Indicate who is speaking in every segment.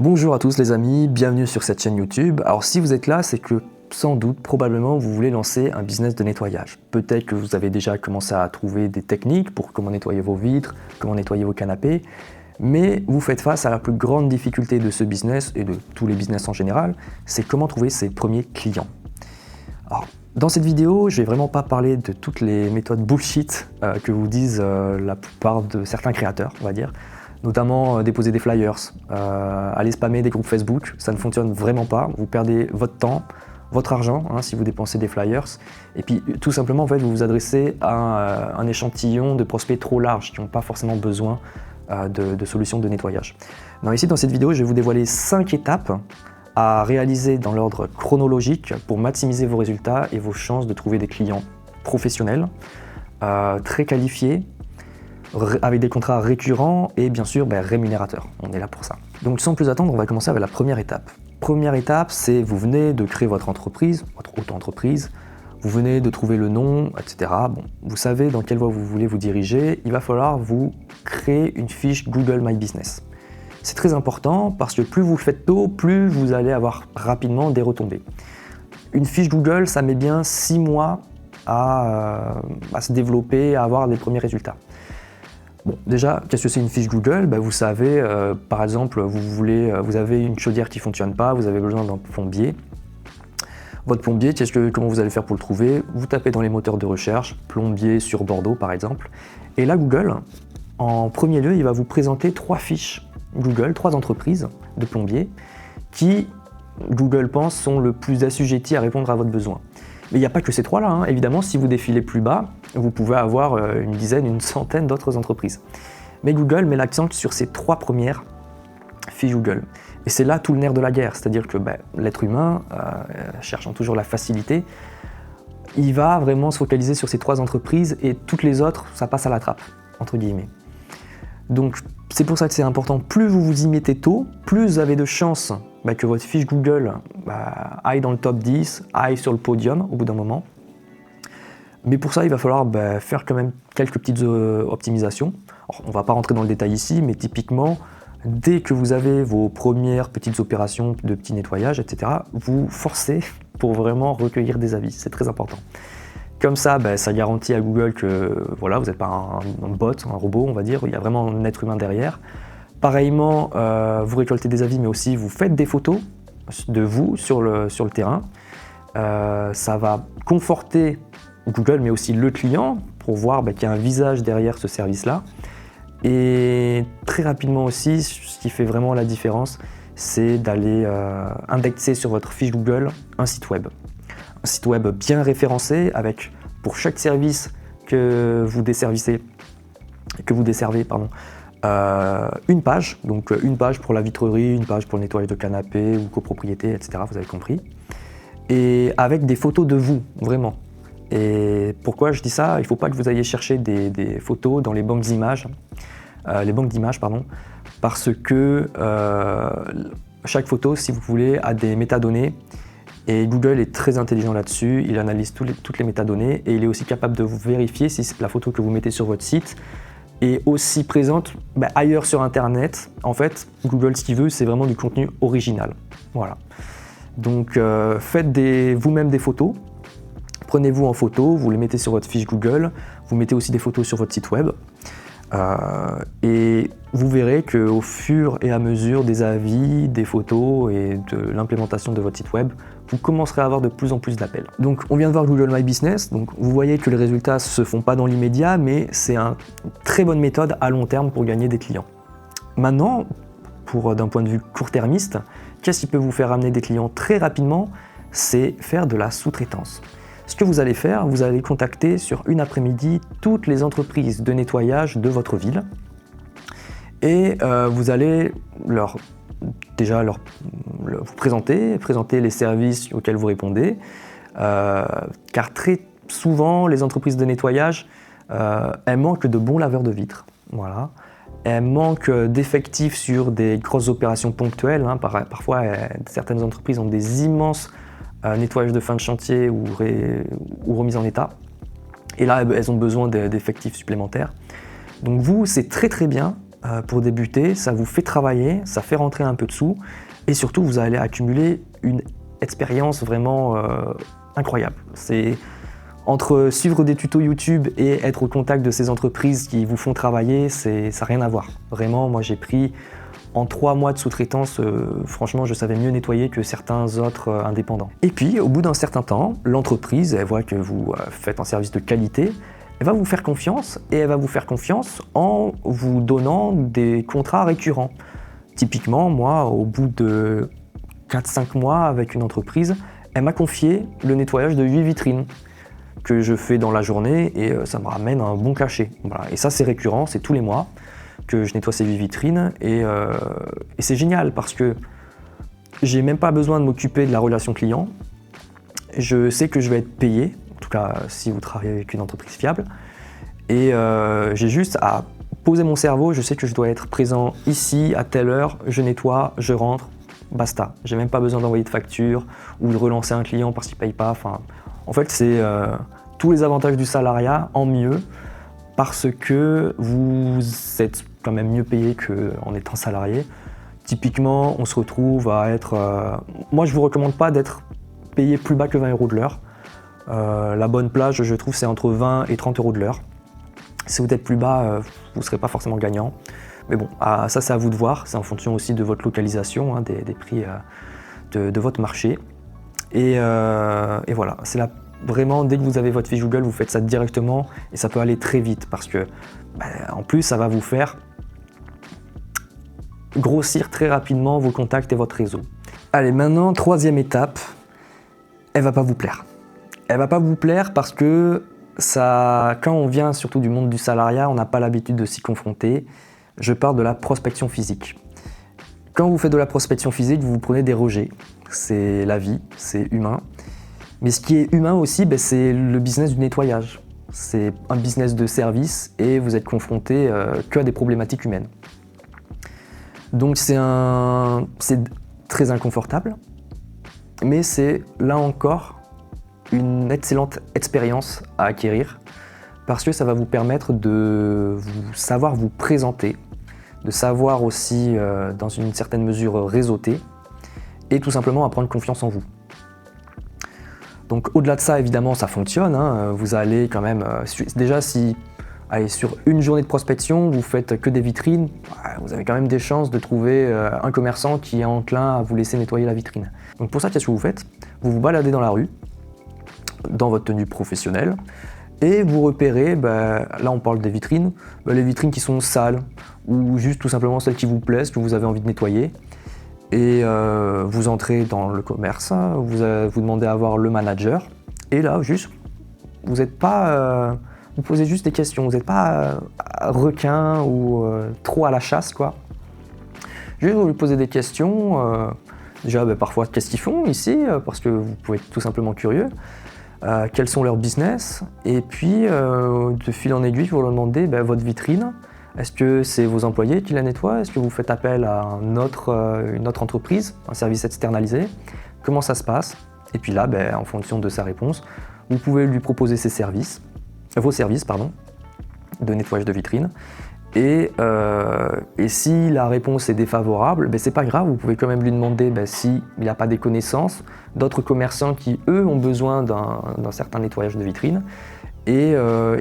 Speaker 1: Bonjour à tous les amis, bienvenue sur cette chaîne YouTube. Alors si vous êtes là, c'est que sans doute, probablement, vous voulez lancer un business de nettoyage. Peut-être que vous avez déjà commencé à trouver des techniques pour comment nettoyer vos vitres, comment nettoyer vos canapés, mais vous faites face à la plus grande difficulté de ce business et de tous les business en général, c'est comment trouver ses premiers clients. Alors, dans cette vidéo, je vais vraiment pas parler de toutes les méthodes bullshit que vous disent la plupart de certains créateurs, on va dire. Notamment déposer des flyers, aller spammer des groupes Facebook, ça ne fonctionne vraiment pas, vous perdez votre temps, votre argent si vous dépensez des flyers, et puis tout simplement en fait, vous vous adressez à un échantillon de prospects trop large qui n'ont pas forcément besoin de solutions de nettoyage. Donc ici dans cette vidéo, je vais vous dévoiler 5 étapes à réaliser dans l'ordre chronologique pour maximiser vos résultats et vos chances de trouver des clients professionnels, très qualifiés, avec des contrats récurrents et bien sûr rémunérateurs. On est là pour ça. Donc sans plus attendre, on va commencer avec la première étape. Première étape, c'est vous venez de créer votre entreprise, votre auto-entreprise, vous venez de trouver le nom, etc. Bon, vous savez dans quelle voie vous voulez vous diriger, il va falloir vous créer une fiche Google My Business. C'est très important parce que plus vous le faites tôt, plus vous allez avoir rapidement des retombées. Une fiche Google, ça met bien 6 mois à se développer, à avoir les premiers résultats. Bon, déjà, qu'est-ce que c'est une fiche Google ? Vous savez, par exemple, vous avez une chaudière qui ne fonctionne pas, vous avez besoin d'un plombier. Votre plombier, comment vous allez faire pour le trouver ? Vous tapez dans les moteurs de recherche, plombier sur Bordeaux par exemple. Et là, Google, en premier lieu, il va vous présenter 3 fiches Google, 3 entreprises de plombiers qui, Google pense, sont le plus assujettis à répondre à votre besoin. Mais il n'y a pas que ces 3-là, évidemment, si vous défilez plus bas, vous pouvez avoir une dizaine, une centaine d'autres entreprises. Mais Google met l'accent sur ces 3 premières fiches Google. Et c'est là tout le nerf de la guerre, c'est-à-dire que l'être humain, cherchant toujours la facilité, il va vraiment se focaliser sur ces 3 entreprises et toutes les autres, ça passe à la trappe, entre guillemets. Donc c'est pour ça que c'est important, plus vous vous y mettez tôt, plus vous avez de chances que votre fiche Google aille dans le top 10, aille sur le podium au bout d'un moment. Mais pour ça, il va falloir faire quand même quelques petites optimisations. Alors, on ne va pas rentrer dans le détail ici, mais typiquement, dès que vous avez vos premières petites opérations de petit nettoyage, etc., vous forcez pour vraiment recueillir des avis. C'est très important. Comme ça, ça garantit à Google que voilà, vous n'êtes pas un bot, un robot, on va dire. Il y a vraiment un être humain derrière. Pareillement, vous récoltez des avis, mais aussi vous faites des photos de vous sur le terrain. Ça va conforter Google, mais aussi le client, pour voir qu'il y a un visage derrière ce service-là. Et très rapidement aussi, ce qui fait vraiment la différence, c'est d'aller indexer sur votre fiche Google un site web. Un site web bien référencé, avec pour chaque service que vous desservez, une page, donc une page pour la vitrerie, une page pour le nettoyage de canapé ou copropriété, etc. Vous avez compris. Et avec des photos de vous, vraiment. Et pourquoi je dis ça ? Il ne faut pas que vous ayez chercher des photos dans les banques d'images, parce que chaque photo, si vous voulez, a des métadonnées. Et Google est très intelligent là-dessus, il analyse toutes les métadonnées et il est aussi capable de vous vérifier si la photo que vous mettez sur votre site est aussi présente ailleurs sur Internet. En fait, Google, ce qu'il veut, c'est vraiment du contenu original. Voilà. Donc, faites vous-même des photos. Prenez-vous en photo, vous les mettez sur votre fiche Google, vous mettez aussi des photos sur votre site web. Et vous verrez qu'au fur et à mesure des avis, des photos et de l'implémentation de votre site web, vous commencerez à avoir de plus en plus d'appels. Donc on vient de voir Google My Business, donc vous voyez que les résultats ne se font pas dans l'immédiat, mais c'est une très bonne méthode à long terme pour gagner des clients. Maintenant, d'un point de vue court-termiste, qu'est-ce qui peut vous faire amener des clients très rapidement ? C'est faire de la sous-traitance. Ce que vous allez faire, vous allez contacter sur une après-midi toutes les entreprises de nettoyage de votre ville et vous allez vous présenter les services auxquels vous répondez, car très souvent les entreprises de nettoyage elles manquent de bons laveurs de vitres. Voilà. Elles manquent d'effectifs sur des grosses opérations ponctuelles. Parfois, certaines entreprises ont des immenses nettoyage de fin de chantier ou remise en état. Et là, elles ont besoin d'effectifs supplémentaires. Donc vous, c'est très très bien pour débuter, ça vous fait travailler, ça fait rentrer un peu de sous et surtout vous allez accumuler une expérience vraiment incroyable. C'est entre suivre des tutos YouTube et être au contact de ces entreprises qui vous font travailler, ça n'a rien à voir. Vraiment, moi j'ai pris en 3 mois de sous-traitance, franchement, je savais mieux nettoyer que certains autres indépendants. Et puis, au bout d'un certain temps, l'entreprise, elle voit que vous faites un service de qualité, elle va vous faire confiance et elle va vous faire confiance en vous donnant des contrats récurrents. Typiquement, moi, au bout de 4-5 mois avec une entreprise, elle m'a confié le nettoyage de 8 vitrines que je fais dans la journée et ça me ramène un bon cachet. Voilà. Et ça, c'est récurrent, c'est tous les mois que je nettoie ces 8 vitrines et c'est génial parce que j'ai même pas besoin de m'occuper de la relation client. Je sais que je vais être payé, en tout cas si vous travaillez avec une entreprise fiable, et j'ai juste à poser mon cerveau, je sais que je dois être présent ici à telle heure, je nettoie, je rentre, basta. J'ai même pas besoin d'envoyer de facture ou de relancer un client parce qu'il paye pas. Enfin, en fait, c'est tous les avantages du salariat en mieux parce que vous êtes quand même mieux payé qu'en étant salarié. Typiquement, on se retrouve à être... moi, je ne vous recommande pas d'être payé plus bas que 20 € de l'heure. La bonne plage, je trouve, c'est entre 20 et 30 € de l'heure. Si vous êtes plus bas, vous ne serez pas forcément gagnant. Mais bon, ça, c'est à vous de voir. C'est en fonction aussi de votre localisation, hein, des prix de votre marché. Et voilà, c'est là. Vraiment, dès que vous avez votre fiche Google, vous faites ça directement et ça peut aller très vite parce que, en plus, ça va vous faire grossir très rapidement vos contacts et votre réseau. Allez, maintenant, troisième étape, elle va pas vous plaire. Elle va pas vous plaire parce que quand on vient surtout du monde du salariat, on n'a pas l'habitude de s'y confronter. Je parle de la prospection physique. Quand vous faites de la prospection physique, vous prenez des rejets. C'est la vie, c'est humain. Mais ce qui est humain aussi, c'est le business du nettoyage. C'est un business de service et vous êtes confronté que à des problématiques humaines. Donc c'est très inconfortable, mais c'est là encore une excellente expérience à acquérir parce que ça va vous permettre de savoir vous présenter, de savoir aussi dans une certaine mesure réseauter et tout simplement à prendre confiance en vous. Donc au-delà de ça, évidemment, ça fonctionne. Hein. Vous allez quand même... déjà, si sur une journée de prospection, vous faites que des vitrines, vous avez quand même des chances de trouver un commerçant qui est enclin à vous laisser nettoyer la vitrine. Donc pour ça, qu'est-ce que vous faites? Vous vous baladez dans la rue, dans votre tenue professionnelle, et vous repérez, là on parle des vitrines, les vitrines qui sont sales, ou juste tout simplement celles qui vous plaisent, que vous avez envie de nettoyer. Et vous entrez dans le commerce, vous demandez à voir le manager, et là, juste, vous n'êtes pas... vous posez juste des questions, vous n'êtes pas requin ou trop à la chasse, quoi. Juste, vous lui posez des questions, déjà, parfois, qu'est-ce qu'ils font ici, parce que vous pouvez être tout simplement curieux, quels sont leurs business, et puis, de fil en aiguille, vous leur demandez votre vitrine. Est-ce que c'est vos employés qui la nettoient? Est-ce que vous faites appel à une autre entreprise, un service externalisé? Comment ça se passe? Et puis là, en fonction de sa réponse, vous pouvez lui proposer vos services de nettoyage de vitrine. Et si la réponse est défavorable, c'est pas grave, vous pouvez quand même lui demander s'il n'a pas des connaissances d'autres commerçants qui, eux, ont besoin d'un certain nettoyage de vitrine. Et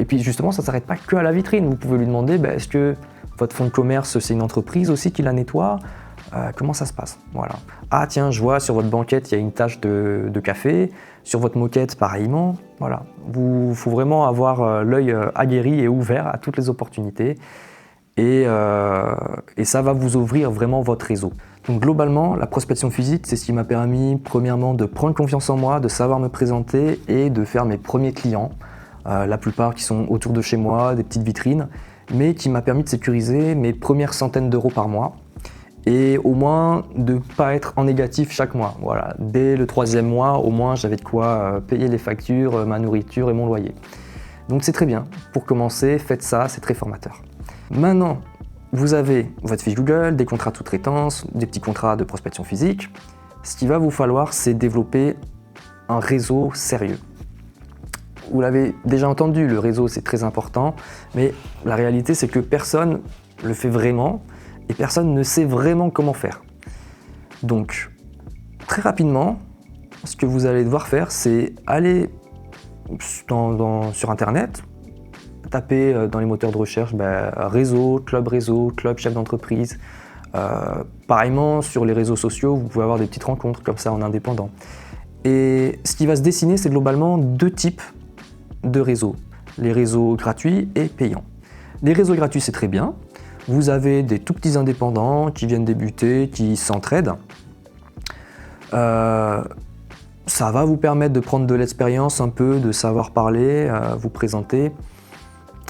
Speaker 1: puis justement, ça ne s'arrête pas que à la vitrine. Vous pouvez lui demander, est-ce que votre fonds de commerce, c'est une entreprise aussi qui la nettoie? Comment ça se passe? Voilà. Ah tiens, je vois sur votre banquette, il y a une tache de café. Sur votre moquette, pareillement. Voilà. Il faut vraiment avoir l'œil aguerri et ouvert à toutes les opportunités. Et ça va vous ouvrir vraiment votre réseau. Donc globalement, la prospection physique, c'est ce qui m'a permis, premièrement, de prendre confiance en moi, de savoir me présenter et de faire mes premiers clients. La plupart qui sont autour de chez moi, des petites vitrines, mais qui m'a permis de sécuriser mes premières centaines d'euros par mois et au moins de ne pas être en négatif chaque mois. Voilà. Dès le 3e mois, au moins, j'avais de quoi payer les factures, ma nourriture et mon loyer. Donc c'est très bien. Pour commencer, faites ça, c'est très formateur. Maintenant, vous avez votre fiche Google, des contrats de sous-traitance, des petits contrats de prospection physique. Ce qu'il va vous falloir, c'est développer un réseau sérieux. Vous l'avez déjà entendu, le réseau c'est très important, mais la réalité c'est que personne le fait vraiment et personne ne sait vraiment comment faire. Donc, très rapidement, ce que vous allez devoir faire, c'est aller sur Internet, taper dans les moteurs de recherche réseau, club chef d'entreprise. Pareillement, sur les réseaux sociaux, vous pouvez avoir des petites rencontres comme ça en indépendant. Et ce qui va se dessiner, c'est globalement 2 types de réseaux. Les réseaux gratuits et payants. Les réseaux gratuits, c'est très bien. Vous avez des tout petits indépendants qui viennent débuter, qui s'entraident. Ça va vous permettre de prendre de l'expérience un peu, de savoir parler, vous présenter.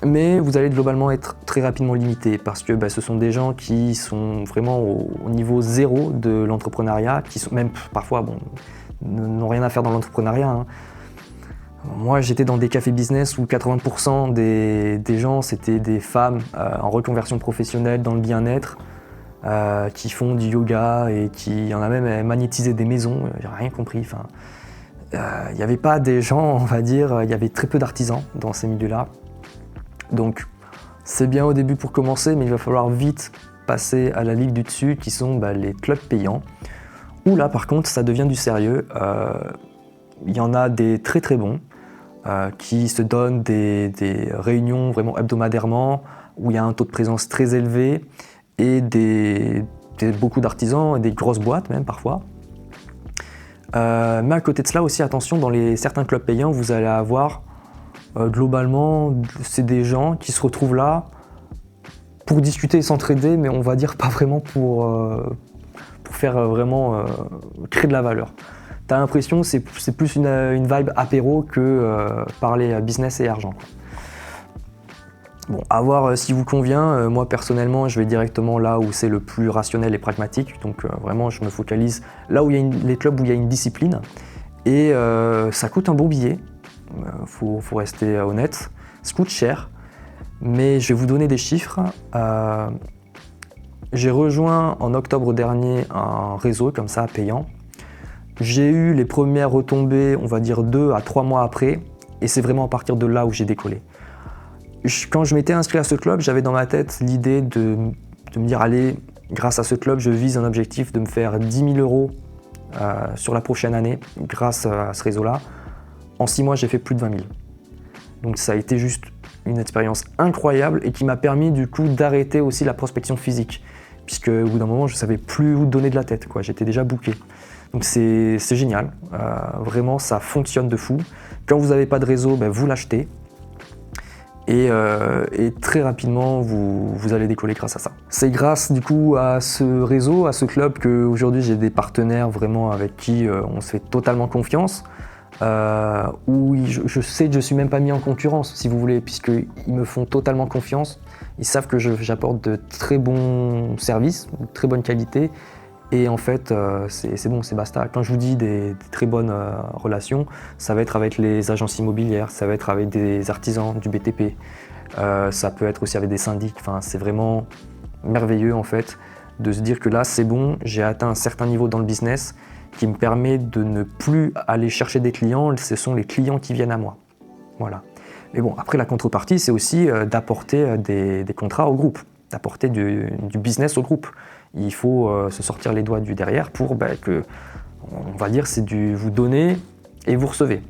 Speaker 1: Mais vous allez globalement être très rapidement limité parce que ce sont des gens qui sont vraiment au niveau zéro de l'entrepreneuriat, qui sont même parfois n'ont rien à faire dans l'entrepreneuriat. Hein. Moi, j'étais dans des cafés business où 80% des gens, c'était des femmes en reconversion professionnelle dans le bien-être, qui font du yoga et qui en a même magnétisé des maisons. J'ai rien compris. Enfin, il n'y avait pas des gens, on va dire, il y avait très peu d'artisans dans ces milieux-là. Donc, c'est bien au début pour commencer, mais il va falloir vite passer à la ligue du dessus, qui sont les clubs payants. Où là, par contre, ça devient du sérieux. Il y en a des très très bons, qui se donnent des réunions vraiment hebdomadairement, où il y a un taux de présence très élevé, et beaucoup d'artisans, et des grosses boîtes même parfois. Mais à côté de cela aussi, attention, dans certains clubs payants, vous allez avoir globalement, c'est des gens qui se retrouvent là pour discuter et s'entraider, mais on va dire pas vraiment pour faire vraiment créer de la valeur. T'as l'impression que c'est plus une vibe apéro que parler business et argent. Bon, à voir si vous convient. Moi personnellement, je vais directement là où c'est le plus rationnel et pragmatique. Donc vraiment, je me focalise là où il y a les clubs où il y a une discipline. Et ça coûte un bon billet. Faut rester honnête, ça coûte cher, mais je vais vous donner des chiffres. J'ai rejoint en octobre dernier un réseau comme ça payant. J'ai eu les premières retombées, on va dire 2 à 3 mois après, et c'est vraiment à partir de là où j'ai décollé. Quand je m'étais inscrit à ce club, j'avais dans ma tête l'idée de me dire allez, grâce à ce club, je vise un objectif de me faire 10 000 € sur la prochaine année grâce à ce réseau-là. En 6 mois, j'ai fait plus de 20 000. Donc ça a été juste une expérience incroyable et qui m'a permis du coup d'arrêter aussi la prospection physique. Puisque au bout d'un moment, je ne savais plus où donner de la tête, quoi. J'étais déjà booké. Donc c'est génial. Vraiment, ça fonctionne de fou. Quand vous n'avez pas de réseau, vous l'achetez. Et très rapidement, vous allez décoller grâce à ça. C'est grâce du coup à ce réseau, à ce club, qu'aujourd'hui j'ai des partenaires vraiment avec qui on se fait totalement confiance. Où je sais que je ne suis même pas mis en concurrence, si vous voulez, puisqu'ils me font totalement confiance. Ils savent que j'apporte de très bons services, de très bonne qualité. Et en fait, c'est bon, c'est basta. Quand je vous dis des très bonnes relations, ça va être avec les agences immobilières, ça va être avec des artisans du BTP, ça peut être aussi avec des syndics. Enfin, c'est vraiment merveilleux en fait de se dire que là, c'est bon, j'ai atteint un certain niveau dans le business qui me permet de ne plus aller chercher des clients, ce sont les clients qui viennent à moi. Voilà. Mais bon, après la contrepartie, c'est aussi d'apporter des contrats au groupe, d'apporter du business au groupe. Il faut se sortir les doigts du derrière pour que, on va dire, c'est du vous donnez et vous recevez.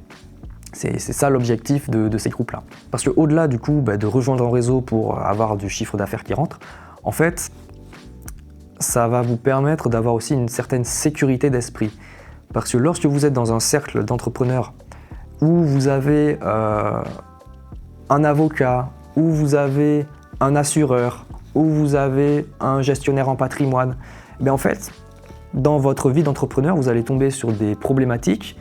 Speaker 1: C'est ça l'objectif de ces groupes-là. Parce qu'au-delà du coup de rejoindre un réseau pour avoir du chiffre d'affaires qui rentre, en fait, ça va vous permettre d'avoir aussi une certaine sécurité d'esprit. Parce que lorsque vous êtes dans un cercle d'entrepreneurs où vous avez un avocat, où vous avez un assureur, où vous avez un gestionnaire en patrimoine, en fait, dans votre vie d'entrepreneur, vous allez tomber sur des problématiques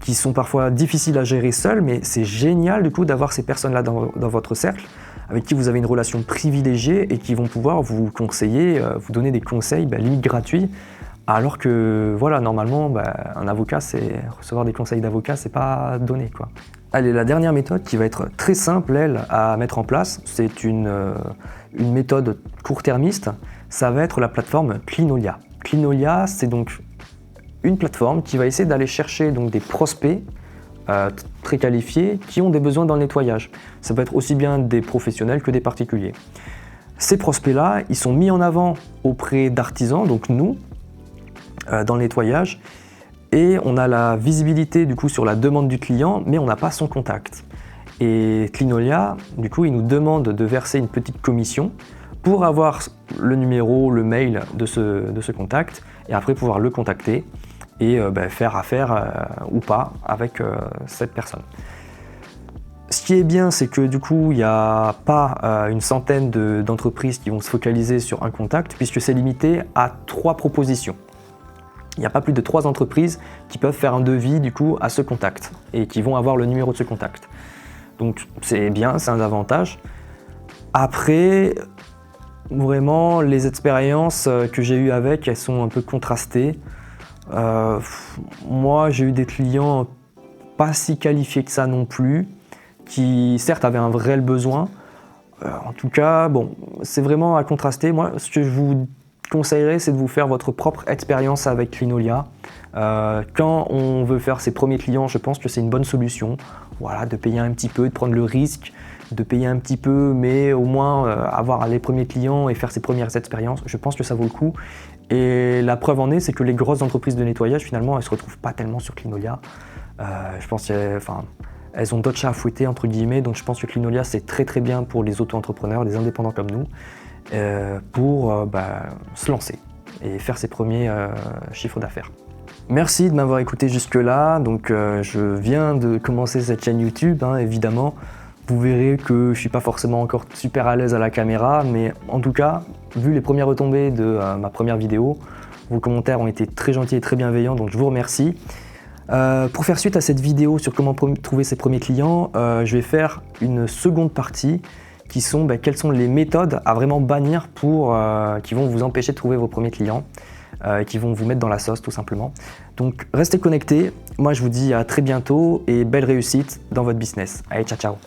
Speaker 1: qui sont parfois difficiles à gérer seul, mais c'est génial du coup d'avoir ces personnes-là dans votre cercle, avec qui vous avez une relation privilégiée et qui vont pouvoir vous conseiller, vous donner des conseils limite gratuits, alors que voilà, normalement, un avocat, recevoir des conseils d'avocat, c'est pas donné, quoi. Allez, la dernière méthode qui va être très simple, elle, à mettre en place, c'est une méthode court-termiste, ça va être la plateforme Clinolia. Clinolia, c'est donc une plateforme qui va essayer d'aller chercher donc, des prospects très qualifiés qui ont des besoins dans le nettoyage. Ça peut être aussi bien des professionnels que des particuliers. Ces prospects-là, ils sont mis en avant auprès d'artisans, donc nous, dans le nettoyage, et on a la visibilité du coup sur la demande du client, mais on n'a pas son contact. Et Cleanolia, du coup, il nous demande de verser une petite commission pour avoir le numéro, le mail de ce contact, et après pouvoir le contacter et faire affaire ou pas avec cette personne. Ce qui est bien, c'est que du coup, il n'y a pas une centaine d'entreprises qui vont se focaliser sur un contact, puisque c'est limité à 3 propositions. Il n'y a pas plus de 3 entreprises qui peuvent faire un devis du coup à ce contact et qui vont avoir le numéro de ce contact. Donc c'est bien, c'est un avantage. Après, vraiment, les expériences que j'ai eues avec, elles sont un peu contrastées. Moi, j'ai eu des clients pas si qualifiés que ça non plus, qui certes avaient un réel besoin. En tout cas, bon, c'est vraiment à contraster. Moi, ce que je vous conseillerais, c'est de vous faire votre propre expérience avec Cleanolia. Quand on veut faire ses premiers clients, je pense que c'est une bonne solution. Voilà, de payer un petit peu, de prendre le risque, de payer un petit peu, mais au moins avoir les premiers clients et faire ses premières expériences, je pense que ça vaut le coup. Et la preuve en est, c'est que les grosses entreprises de nettoyage, finalement, elles ne se retrouvent pas tellement sur Cleanolia. Je pense elles ont d'autres chats à fouetter, entre guillemets, donc je pense que Cleanolia, c'est très très bien pour les auto-entrepreneurs, les indépendants comme nous, pour se lancer et faire ses premiers chiffres d'affaires. Merci de m'avoir écouté jusque-là. Donc, je viens de commencer cette chaîne YouTube, évidemment. Vous verrez que je ne suis pas forcément encore super à l'aise à la caméra, mais en tout cas, vu les premières retombées de ma première vidéo, vos commentaires ont été très gentils et très bienveillants, donc je vous remercie. Pour faire suite à cette vidéo sur comment trouver ses premiers clients, je vais faire une seconde partie qui sont quelles sont les méthodes à vraiment bannir qui vont vous empêcher de trouver vos premiers clients, qui vont vous mettre dans la sauce tout simplement. Donc restez connectés, moi je vous dis à très bientôt et belle réussite dans votre business. Allez, ciao ciao.